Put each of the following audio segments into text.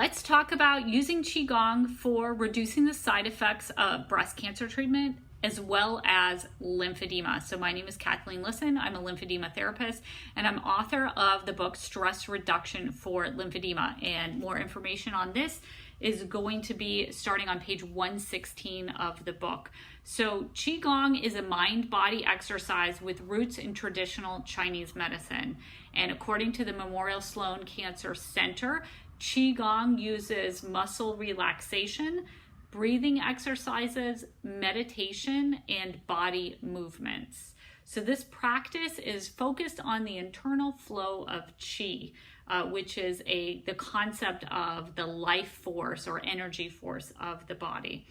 Let's talk about using Qigong for reducing the side effects of breast cancer treatment as well as lymphedema. So my name is Kathleen Lisson. I'm a lymphedema therapist and I'm author of the book Stress Reduction for Lymphedema. And more information on this is going to be starting on page 116 of the book. So Qigong is a mind-body exercise with roots in traditional Chinese medicine. And according to the Memorial Sloan Cancer Center, Qigong uses muscle relaxation, breathing exercises, meditation, and body movements. So this practice is focused on the internal flow of Qi, which is the concept of the life force or energy force of the body.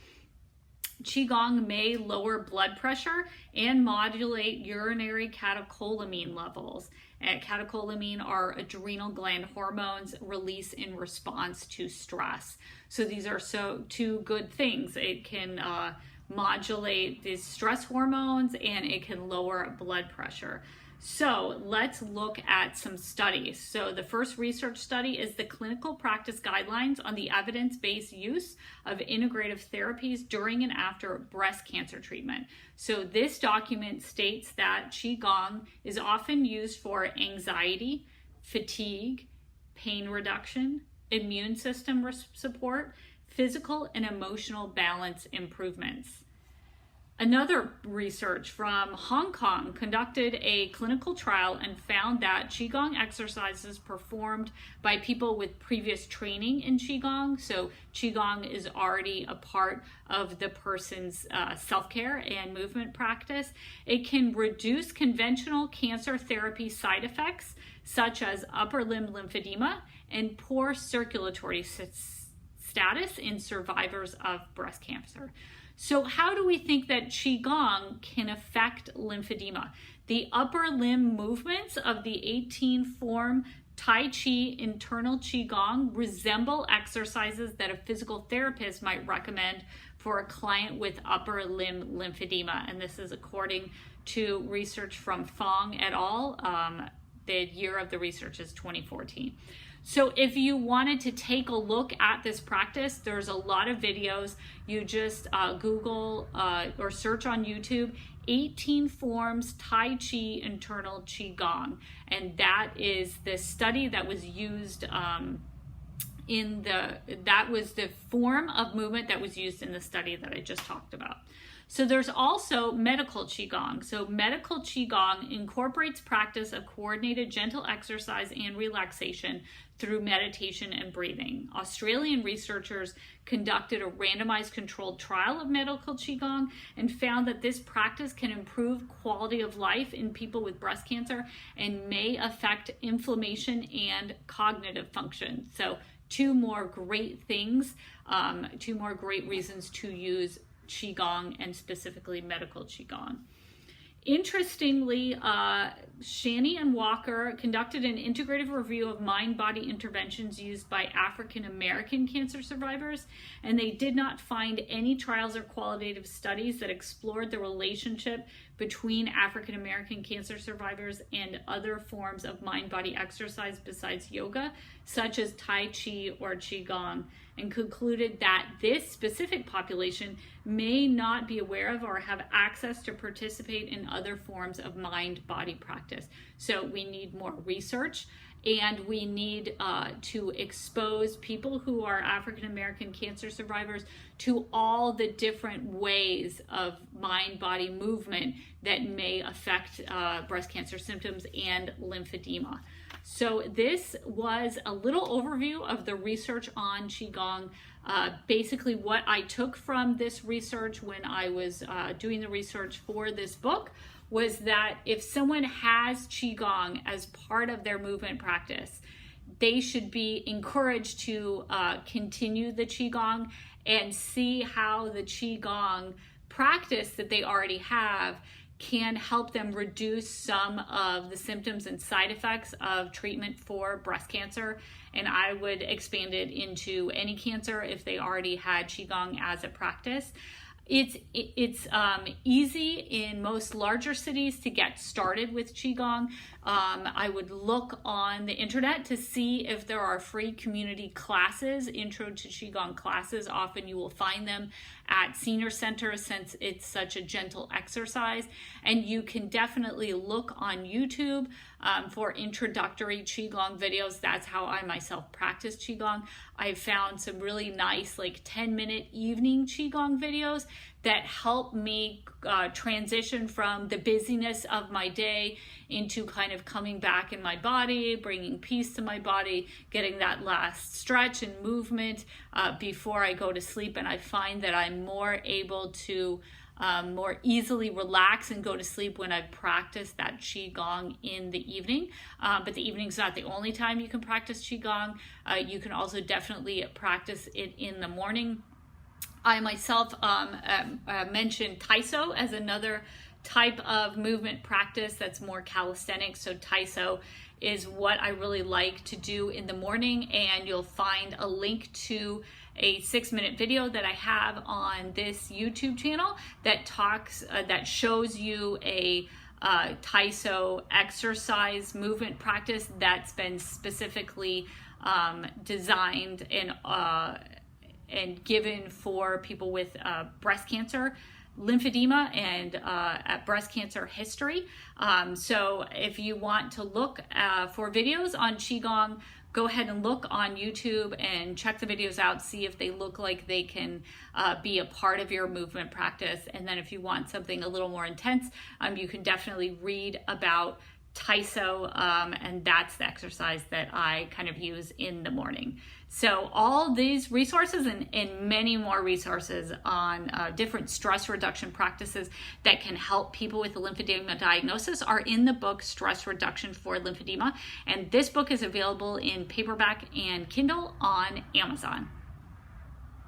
Qigong may lower blood pressure and modulate urinary catecholamine levels. And catecholamine are adrenal gland hormones released in response to stress. So these are two good things. It can modulate these stress hormones and it can lower blood pressure. So let's look at some studies. So the first research study is the Clinical Practice Guidelines on the Evidence-Based Use of Integrative Therapies During and After Breast Cancer Treatment. So this document states that Qigong is often used for anxiety, fatigue, pain reduction, immune system support, physical and emotional balance improvements. Another research from Hong Kong conducted a clinical trial and found that Qigong exercises performed by people with previous training in Qigong. So Qigong is already a part of the person's self-care and movement practice. It can reduce conventional cancer therapy side effects such as upper limb lymphedema and poor circulatory status in survivors of breast cancer. So how do we think that Qigong can affect lymphedema? The upper limb movements of the 18-form Tai Chi internal Qigong resemble exercises that a physical therapist might recommend for a client with upper limb lymphedema. And this is according to research from Fong et al. The year of the research is 2014. So if you wanted to take a look at this practice, there's a lot of videos. You just Google or search on YouTube 18 forms Tai Chi internal Qigong. And that is the study that was used that was the form of movement that was used in the study that I just talked about. So there's also medical Qigong. So medical Qigong incorporates practice of coordinated gentle exercise and relaxation through meditation and breathing. Australian researchers conducted a randomized controlled trial of medical Qigong and found that this practice can improve quality of life in people with breast cancer and may affect inflammation and cognitive function. So two more great things, two more great reasons to use Qigong and specifically medical Qigong. Interestingly, Shani and Walker conducted an integrative review of mind-body interventions used by African American cancer survivors, and they did not find any trials or qualitative studies that explored the relationship between African American cancer survivors and other forms of mind-body exercise besides yoga, such as Tai Chi or Qigong, and concluded that this specific population may not be aware of or have access to participate in other forms of mind-body practice. So we need more research, and we need to expose people who are African American cancer survivors to all the different ways of mind-body movement that may affect breast cancer symptoms and lymphedema. So this was a little overview of the research on Qigong. Basically what I took from this research when I was doing the research for this book was that if someone has Qigong as part of their movement practice, they should be encouraged to continue the Qigong and see how the Qigong practice that they already have can help them reduce some of the symptoms and side effects of treatment for breast cancer. And I would expand it into any cancer if they already had Qigong as a practice. It's easy in most larger cities to get started with Qigong. I would look on the internet to see if there are free community classes, intro to Qigong classes. Often you will find them at senior centers since it's such a gentle exercise. And you can definitely look on YouTube for introductory Qigong videos. That's how I myself practice Qigong. I've found some really nice 10-minute evening Qigong videos that help me transition from the busyness of my day into kind of coming back in my body, bringing peace to my body, getting that last stretch and movement before I go to sleep. And I find that I'm more able to more easily relax and go to sleep when I practice that Qigong in the evening. But the evening's not the only time you can practice Qigong. You can also definitely practice it in the morning. I myself mentioned Taiso as another type of movement practice that's more calisthenic. So Taiso is what I really like to do in the morning, and you'll find a link to a 6-minute video that I have on this YouTube channel that that shows you a Taiso exercise movement practice that's been specifically designed and given for people with breast cancer, lymphedema, and breast cancer history. So if you want to look for videos on Qigong, go ahead and look on YouTube and check the videos out, see if they look like they can be a part of your movement practice. And then if you want something a little more intense, you can definitely read about Taiso, and that's the exercise that I kind of use in the morning. So all these resources and many more resources on different stress reduction practices that can help people with the lymphedema diagnosis are in the book Stress Reduction for Lymphedema. And this book is available in paperback and Kindle on Amazon.